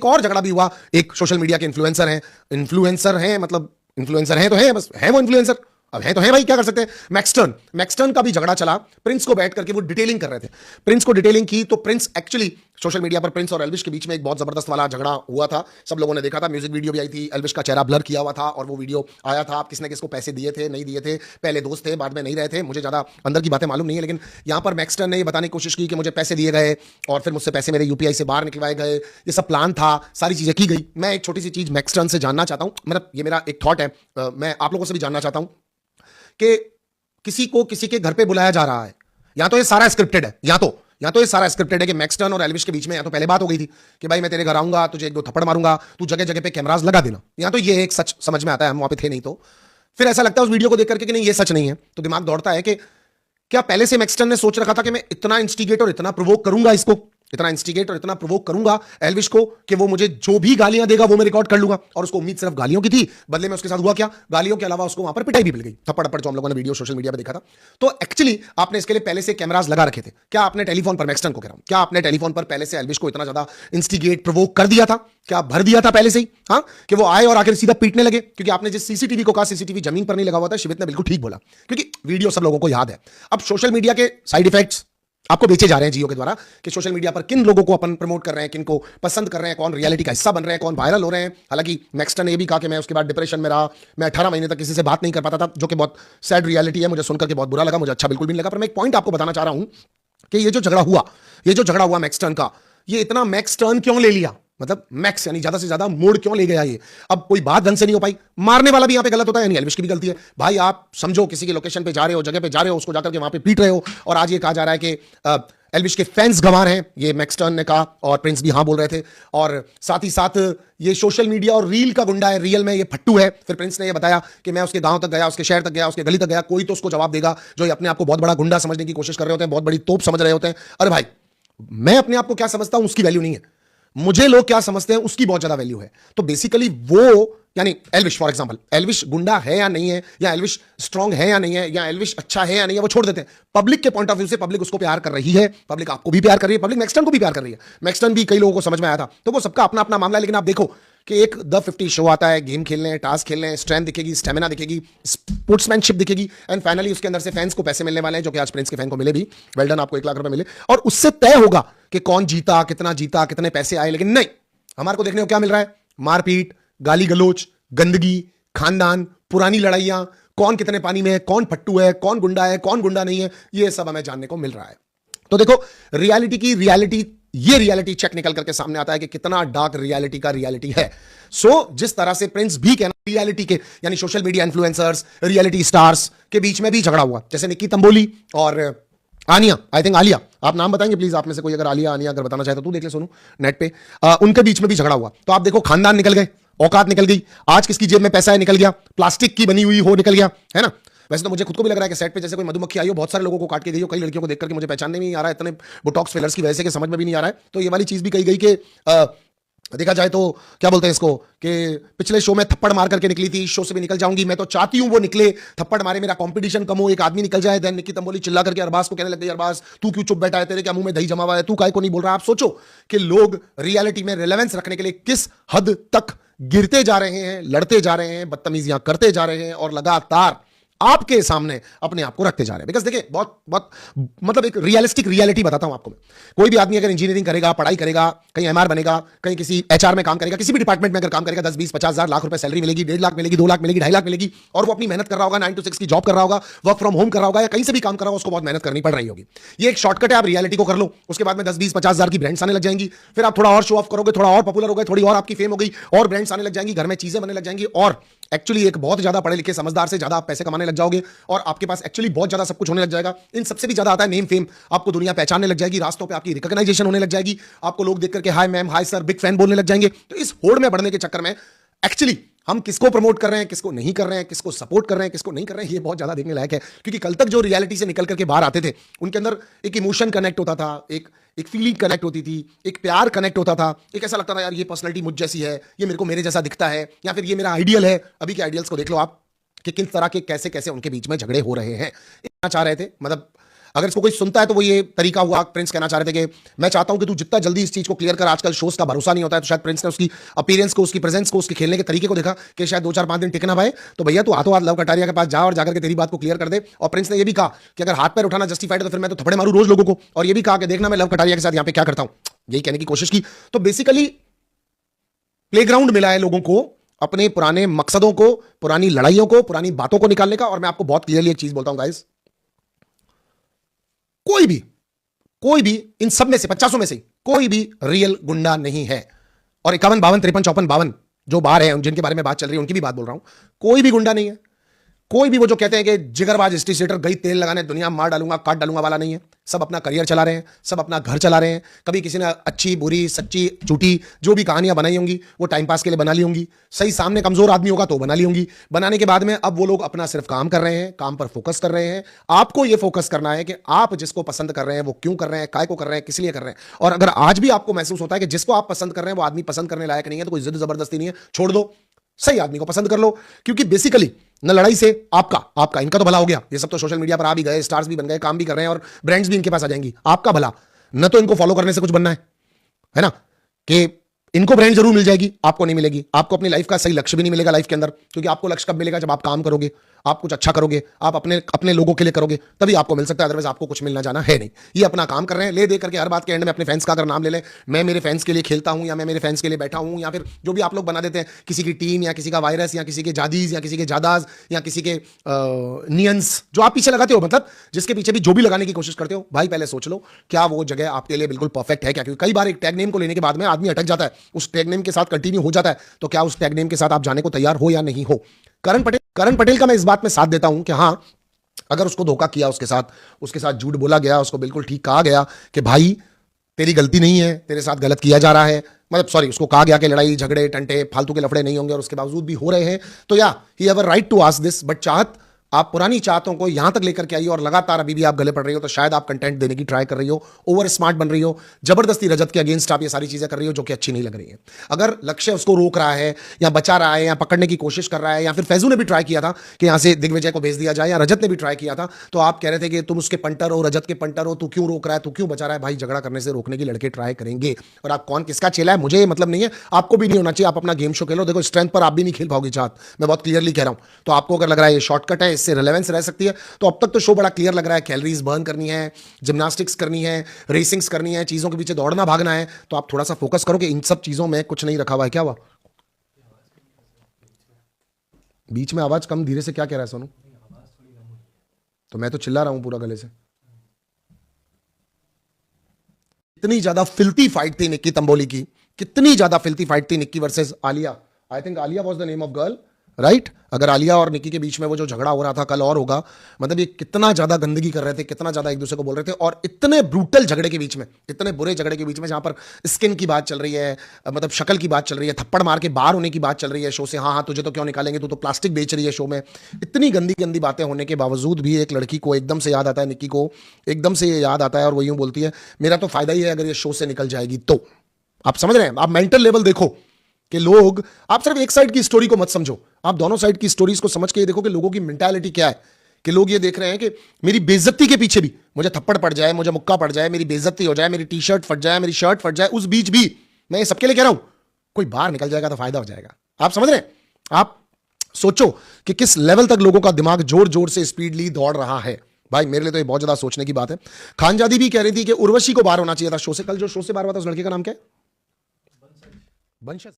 और झगड़ा भी हुआ, एक सोशल मीडिया के इन्फ्लुएंसर हैं मतलब इन्फ्लुएंसर हैं तो हैं, बस है वो इन्फ्लुएंसर, अब है तो है भाई, क्या कर सकते हैं। मैक्सटर्न का भी झगड़ा चला, प्रिंस को बैठ करके वो डिटेलिंग कर रहे थे, प्रिंस को डिटेलिंग की, तो प्रिंस एक्चुअली सोशल मीडिया पर प्रिंस और एल्विश के बीच में एक बहुत जबरदस्त वाला झगड़ा हुआ था, सब लोगों ने देखा था, म्यूजिक वीडियो भी आई थी, एल्विश का चेहरा ब्लर किया हुआ था और वो वीडियो आया था, आप किसने किसको पैसे दिए थे नहीं दिए थे, पहले दोस्त थे बाद में नहीं रहे थे, मुझे ज्यादा अंदर की बातें मालूम नहीं है, लेकिन यहां पर मैक्सटर्न ने ये बताने की कोशिश की कि मुझे पैसे दिए गए और फिर मुझसे पैसे मेरे यूपीआई से बाहर निकलवाए गए, ये सब प्लान था, सारी चीजें की गई। मैं एक छोटी सी चीज मैक्सटर्न से जानना चाहता हूं, मतलब ये मेरा एक थॉट है, मैं आप लोगों से भी जानना चाहता हूं कि किसी को किसी के घर पे बुलाया जा रहा है, या तो ये सारा स्क्रिप्टेड है, या तो ये सारा स्क्रिप्टेड है कि मैक्सटर्न और एल्विश के बीच में या तो पहले बात हो गई थी कि भाई मैं तेरे घर आऊंगा, तुझे एक दो थप्पड़ मारूंगा, तू जगह जगह पे कैमरास लगा देना, या तो ये एक सच समझ में आता है, हम वहां पे थे नहीं, तो फिर ऐसा लगता है उस वीडियो को देख करके कि नहीं ये सच नहीं है, तो दिमाग दौड़ता है कि क्या पहले से मैक्सटर्न ने सोच रखा था कि मैं इतना इंस्टिगेट और इतना प्रोवोक करूंगा इसको, इतना इंस्टिगेट और इतना प्रोवोक करूंगा एल्विश को कि वो मुझे जो भी गालियां देगा वो मैं रिकॉर्ड कर लूंगा, और उसको उम्मीद सिर्फ गालियों की थी, बदले में उसके साथ हुआ क्या, गालियों के अलावा उसको वहां पर पिटाई भी मिल गई, थप्पड़ जो हम लोगों ने वीडियो सोशल मीडिया पे देखा था। तो एक्चुअली आपने इसके लिए पहले से कैमरास लगा रखे थे क्या, आपने टेलीफोन पर मैक्सटर्न को कह रहा हूं, क्या आपने टेलीफोन पर पहले से एल्विश को इतना ज्यादा इंस्टिगेट प्रोवोक कर दिया था, क्या भर दिया था पहले से ही, हाँ, कि वो आए और आखिर सीधा पीटने लगे, क्योंकि आपने जिस सीसीटीवी को कहा सीसीटीवी जमीन पर नहीं लगा हुआ था, शिवित ने बिल्कुल ठीक बोला, क्योंकि वीडियो सब लोगों को याद है। अब सोशल मीडिया के साइड इफेक्ट्स आपको बेचे जा रहे हैं जियो के द्वारा कि सोशल मीडिया पर किन लोगों को अपन प्रमोट कर रहे हैं, किन को पसंद कर रहे हैं, कौन रियलिटी का हिस्सा बन रहे हैं, कौन वायरल हो रहे हैं। हालांकि मैक्सटर्न ने ये भी कहा कि मैं उसके बाद डिप्रेशन में रहा, मैं 18 महीने तक किसी से बात नहीं कर पाता था, जो कि बहुत सैड रियलिटी है, मुझे सुनकर के बहुत बुरा लगा, मुझे अच्छा बिल्कुल भी नहीं लगा। पर मैं एक पॉइंट आपको बताना चाह रहा हूं कि ये जो झगड़ा हुआ मैक्सटर्न का, ये इतना मैक्सटर्न क्यों ले लिया, मतलब मैक्स यानी ज्यादा से ज्यादा मोड़ क्यों ले गया ये। अब कोई बात ढंग से नहीं हो पाई, मारने वाला भी यहां पे गलत होता है, यानी एल्विश की भी गलती है। भाई आप समझो किसी के लोकेशन पे जा रहे हो, जगह पे जा रहे हो, उसको जाकर के वहां पे पीट रहे हो, और आज ये कहा जा रहा है कि एल्विश के फैंस गंवार हैं, ये मैक्सटर्न ने कहा और प्रिंस भी हां बोल रहे थे, और साथ ही साथ ये सोशल मीडिया और रील का गुंडा है, रियल में ये फट्टू है। फिर प्रिंस ने ये बताया कि मैं उसके गांव तक गया, उसके शहर तक गया, उसके गली तक गया, कोई तो उसको जवाब देगा, जो ये अपने आप को बहुत बड़ा गुंडा समझने की कोशिश कर रहे होते हैं, बहुत बड़ी तोप समझ रहे होते हैं। अरे भाई मैं अपने आप को क्या समझता हूं उसकी वैल्यू नहीं है, मुझे लोग क्या समझते हैं उसकी बहुत ज्यादा वैल्यू है। तो बेसिकली वो यानी एल्विश फॉर एग्जांपल, एल्विश गुंडा है या नहीं है, या एल्विश स्ट्रांग है या नहीं है, या एल्विश अच्छा है या नहीं है, वो छोड़ देते हैं। पब्लिक के पॉइंट ऑफ व्यू से पब्लिक उसको प्यार कर रही है, पब्लिक आपको भी प्यार कर रही है, पब्लिक मैक्सटर्न को भी प्यार कर रही है, मैक्सटर्न भी कई लोगों को समझ में आया था, तो वो सबका अपना अपना मामला है। लेकिन आप देखो कि एक द 50 शो आता है, गेम खेलने हैं, टास्क खेलने हैं, स्ट्रेंथ दिखेगी, स्टेमिना दिखेगी, स्पोर्ट्समैनशिप दिखेगी, एंड फाइनली उसके अंदर से फैंस को पैसे मिलने वाले हैं, जो कि आज प्रिंस के फैन को मिले भी, वेल डन, आपको 1 लाख रुपए मिले, और उससे तय होगा कि कौन जीता, कितने पैसे आए। लेकिन नहीं, हमारे को देखने को क्या मिल रहा है, मारपीट, गाली गलोच, गंदगी, खानदान, पुरानी लड़ाइयां, कौन कितने पानी में है, कौन फट्टू है, कौन गुंडा है, कौन गुंडा नहीं है, ये सब हमें जानने को मिल रहा है। तो देखो रियलिटी चेक निकल करके सामने आता है कि कितना डार्क रियलिटी का रियलिटी है। सो जिस तरह से प्रिंस भी कहना रियलिटी के यानी social media influencers, reality stars के बीच में भी झगड़ा हुआ, जैसे निक्की तंबोली और आनिया, आई थिंक आलिया, आप नाम बताएंगे प्लीज, आप में से कोई अगर आलिया आनिया अगर बताना चाहे तो तू देख ले सोनू नेट पे, उनके बीच में भी झगड़ा हुआ। तो आप देखो खानदान निकल गए, औकात निकल गई, आज किसकी जेब में पैसा है निकल गया, प्लास्टिक की बनी हुई हो निकल गया, है ना। वैसे तो मुझे खुद को भी लग रहा है कि सेट पे जैसे कोई मधुमक्खी आई हो, बहुत सारे लोगों को काट के गई हो, कई लड़कियों को देख करके मुझे पहचानने में नहीं आ रहा है, इतने बोटॉक्स फिलर्स की वजह से कि समझ में भी नहीं आ रहा है। तो ये वाली चीज भी कही गई कि देखा जाए तो क्या बोलते हैं इसको कि पिछले शो में थप्पड़ मार करके निकली थी, शो से भी निकल जाऊंगी, मैं तो चाहती हूं वो निकले, थप्पड़ मारे, मेरा कंपटीशन कम हो, एक आदमी निकल जाए। देन निक्की तंबोली चिल्ला करके अरबाज को कहने लग गई, अरबाज तू क्यों चुप बैठा है, तेरे क्या मुंह में दही जमा हुआ है, तू काहे को नहीं बोल रहा। आप सोचो कि लोग रियलिटी में रिलेवेंस रखने के लिए किस हद तक गिरते जा रहे हैं, लड़ते जा रहे हैं, बदतमीजियां करते जा रहे हैं, और लगातार आपके सामने अपने आप को रखते जा रहे हैं। बिकॉज देखिए बहुत बहुत मतलब एक रियलिस्टिक रियलिटी बताता हूं आपको मैं। कोई भी आदमी अगर इंजीनियरिंग करेगा, पढ़ाई करेगा, कहीं एमआर बनेगा, कहीं किसी एचआर में काम करेगा, किसी भी डिपार्टमेंट में अगर काम करेगा, 10 20 50 हजार लाख रुपए सैलरी मिलेगी, 1.5 लाख मिलेगी, 2 लाख मिलेगी, 2.5 लाख मिलेगी, और वो अपनी मेहनत कर रहा होगा, 9 to 6 की जॉब कर रहा होगा, वर्क फ्रॉम होम कर रहा होगा, या कहीं से भी काम कर रहा होगा, उसको बहुत मेहनत करनी पड़ रही होगी। ये एक शॉर्टकट है, आप रियलिटी को कर लो, उसके बाद में 10 20 50 हजार की ब्रांड्स आने लग जाएंगी, फिर आप थोड़ा और शो ऑफ करोगे, थोड़ा और पॉपुलर हो गए, थोड़ी और आपकी फेम हो गई, और ब्रांड्स आने लग जाएंगी, घर में चीजें बनने लग जाएंगी, और एक्चुअली एक बहुत ज्यादा पढ़े लिखे समझदार से ज्यादा आप पैसे कमाने लग जाओगे, और आपके पास एक्चुअली बहुत ज्यादा सब कुछ होने लग जाएगा। इन सबसे भी ज्यादा आता है नेम फेम, आपको दुनिया पहचानने लग जाएगी, रास्तों पे आपकी रिकॉग्नाइजेशन होने लग जाएगी, आपको लोग देख करके hi ma'am, hi sir, big fan बोलने लग जाएंगे। तो इस होड़ में बढ़ने के चक्कर में एक्चुअली हम किसको प्रमोट कर रहे हैं, किसको नहीं कर रहे हैं, किसको सपोर्ट कर रहे हैं, किसको नहीं कर रहे हैं, ये बहुत ज्यादा देखने लायक है। क्योंकि कल तक जो रियलिटी से निकल करके बाहर आते थे, उनके अंदर एक इमोशन कनेक्ट होता था, एक फीलिंग कनेक्ट होती थी, एक प्यार कनेक्ट होता था, एक ऐसा लगता था यार ये पर्सनैलिटी मुझ जैसी है, ये मेरे को मेरे जैसा दिखता है, या फिर ये मेरा आइडियल है। अभी के आइडियल्स को देख लो आप कि किस तरह के कैसे कैसे उनके बीच में झगड़े हो रहे हैं। इतना चाह रहे थे, मतलब अगर इसको कोई सुनता है तो वो ये तरीका हुआ। प्रिंस कहना चाह रहे थे कि मैं चाहता हूं कि तू जितना जल्दी इस चीज को क्लियर कर, आजकल शोज का भरोसा नहीं होता है। तो शायद प्रिंस ने उसकी अपीयरेंस को, उसकी प्रेजेंस को, उसके खेलने के तरीके को देखा कि शायद 2-4-5 दिन टिक ना पाए, तो भैया तू हाथों हाथ लव कटारिया के पास जा और जाकर के तेरी बात को क्लियर कर दे। और प्रिंस ने ये भी कहा कि अगर हाथ पैर उठाना जस्टिफाइड है तो फिर मैं तो थप्पड़े मारूं रोज लोगों को। और ये भी कहा कि देखना मैं लव कटारिया के साथ यहां पे क्या करता हूं, यही कहने की कोशिश की। तो बेसिकली प्लेग्राउंड मिला है लोगों को अपने पुराने मकसदों को, पुरानी लड़ाइयों को, पुरानी बातों को निकालने का। और मैं आपको बहुत क्लियरली एक चीज बोलता हूं गाइस, कोई भी इन सब में से 50 में से कोई भी रियल गुंडा नहीं है। और 51, 52, 53, 54, 52 जो बार है, जिनके बारे में बात चल रही है, उनकी भी बात बोल रहा हूं। कोई भी गुंडा नहीं है। कोई भी वो जो कहते हैं कि जिगरबाज स्टेटर गई तेल लगाने दुनिया मार डालूंगा काट डालूंगा वाला नहीं है। सब अपना करियर चला रहे हैं, सब अपना घर चला रहे हैं। कभी किसी ने अच्छी बुरी सच्ची झूठी जो भी कहानियां बनाई होंगी वो टाइम पास के लिए बना ली होंगी। सही सामने कमजोर आदमी होगा तो बना ली होंगी। बनाने के बाद में अब वो लोग अपना सिर्फ काम कर रहे हैं, काम पर फोकस कर रहे हैं। आपको ये फोकस करना है कि आप जिसको पसंद कर रहे हैं वो क्यों कर रहे हैं, काय को कर रहे हैं, किस लिए कर रहे हैं। और अगर आज भी आपको महसूस होता है कि जिसको आप पसंद कर रहे हैं वो आदमी पसंद करने लायक नहीं है, तो कोई जिद जबरदस्ती नहीं है, छोड़ दो, सही आदमी को पसंद कर लो। क्योंकि बेसिकली न लड़ाई से आपका इनका तो भला हो गया। ये सब तो सोशल मीडिया पर आ भी गए, स्टार्स भी बन गए, काम भी कर रहे हैं और ब्रांड्स भी इनके पास आ जाएंगी। आपका भला, न तो इनको फॉलो करने से कुछ बनना है ना, कि इनको ब्रांड जरूर मिल जाएगी, आपको नहीं मिलेगी। आपको अपनी लाइफ का सही लक्ष्य भी नहीं मिलेगा लाइफ के अंदर, क्योंकि आपको लक्ष्य कब मिलेगा, जब आप काम करोगे, आप कुछ अच्छा करोगे, आप अपने लोगों के लिए करोगे, तभी आपको मिल सकता है। अदरवाइज आपको कुछ मिलना जाना है नहीं। ये अपना काम कर रहे हैं, ले दे करके हर बात के एंड में अपने फैंस का अगर नाम ले लें, मैं मेरे फैंस के लिए खेलता हूं, या मैं मेरे फैंस के लिए बैठा हूं, या फिर जो भी आप लोग बना देते हैं, किसी की टीम या किसी का वायरस या किसी के जादीज या किसी के जादाज या किसी के नियंस जो आप पीछे लगाते हो, मतलब जिसके पीछे भी जो भी लगाने की कोशिश करते हो, भाई पहले सोच लो क्या वो जगह आपके लिए बिल्कुल परफेक्ट है क्या। क्योंकि कई बार एक टैग नेम को लेने के बाद में आदमी अटक जाता है, उस टैग नेम के साथ कंटिन्यू हो जाता है, तो क्या उस टैग नेम के साथ आप जाने को तैयार हो या नहीं हो। करण पटेल का मैं इस बात में साथ देता हूं कि हां, अगर उसको धोखा किया, उसके साथ झूठ बोला गया, उसको बिल्कुल ठीक कहा गया कि भाई तेरी गलती नहीं है, तेरे साथ गलत किया जा रहा है, मतलब सॉरी, उसको कहा गया कि लड़ाई झगड़े टंटे फालतू के लफड़े नहीं होंगे, और उसके बावजूद भी हो रहे हैं, तो या ही have a right to ask this. But चाहत आप पुरानी चाहतों को यहां तक लेकर के आई हो और लगातार अभी भी आप गले पड़ रही हो, तो शायद आप कंटेंट देने की ट्राई कर रही हो, ओवर स्मार्ट बन रही हो, जबरदस्ती रजत के अगेंस्ट आप ये सारी चीजें कर रही हो जो कि अच्छी नहीं लग रही है। अगर लक्ष्य उसको रोक रहा है या बचा रहा है या पकड़ने की कोशिश कर रहा है, या फिर फैजू ने भी ट्राई किया था कि यहां से दिग्विजय को भेज दिया जाए, या रजत ने भी ट्राई किया था, तो आप कह रहे थे कि तुम उसके पंटर हो, रजत के पंटर हो, तू क्यों रोक रहा है, तू क्यों बचा रहा है। भाई झगड़ा करने से रोकने की लड़के ट्राई करेंगे, और आप कौन किसका चेला है मुझे मतलब नहीं है, आपको भी नहीं होना चाहिए। आप अपना गेम शो खेलो, देखो स्ट्रेंथ पर आप भी नहीं खेल पाओगे चाहत, मैं बहुत क्लियरली कह रहा हूं। तो आपको अगर लग रहा है ये शॉर्टकट है, इससे रिलेवेंस रह सकती है, तो अब तक तो शो बड़ा क्लियर लग रहा है। कैलोरीज बर्न करनी है, जिम्नास्टिक्स करनी है, रेसिंग्स करनी है, चीजों के पीछे दौड़ना भागना है, तो आप थोड़ा सा फोकस करो कि इन सब चीजों में कुछ नहीं रखा हुआ है। क्या हुआ बीच में आवाज कम, धीरे से क्या कह रहा है सोनू? तो मैं तो चिल्ला रहा हूं पूरा गले से। इतनी ज्यादा फिल्थी फाइट थी निक्की तंबोली की, कितनी ज्यादा फिल्थी फाइट थी Nikki versus Alia. I think Alia was the name of girl, right? अगर आलिया और निक्की के बीच में वो जो झगड़ा हो रहा था कल और होगा, मतलब ये कितना ज्यादा गंदगी कर रहे थे, कितना ज्यादा एक दूसरे को बोल रहे थे, और इतने ब्रूटल झगड़े के बीच में, इतने बुरे झगड़े के बीच में, जहां पर स्किन की बात चल रही है, मतलब शक्ल की बात चल रही है, थप्पड़ मार के बाहर होने की बात चल रही है शो से, हाँ हाँ तुझे तो क्यों निकालेंगे, तू तो प्लास्टिक बेच रही है शो में। इतनी गंदी गंदी बातें होने के बावजूद भी एक लड़की को एकदम से याद आता है, निक्की को एकदम से ये याद आता है, और वो यूं बोलती है मेरा तो फायदा ही है अगर ये शो से निकल जाएगी तो। आप समझ रहे हैं? आप मेंटल लेवल देखो कि लोग, आप सिर्फ एक साइड की स्टोरी को मत समझो, आप दोनों साइड की स्टोरीज को समझ के ये देखो कि लोगों की मेंटालिटी क्या है। कि लोग ये देख रहे हैं कि मेरी बेइज्जती के पीछे भी, मुझे थप्पड़ पड़ जाए, मुझे मुक्का पड़ जाए, मेरी बेइज्जती हो जाए, मेरी टी शर्ट फट जाए, मेरी शर्ट फट जाए, उस बीच भी मैं ये सबके लिए कह रहा हूं, कोई बाहर निकल जाएगा तो फायदा हो जाएगा। आप समझ रहे हैं? आप सोचो कि किस लेवल तक लोगों का दिमाग जोर जोर से स्पीडली दौड़ रहा है। भाई मेरे लिए तो ये बहुत ज्यादा सोचने की बात है। खानजादी भी कह रही थी कि उर्वशी को बाहर होना चाहिए था शो से। कल जो शो से बाहर हुआ था उस लड़के का नाम क्या है? बंशज।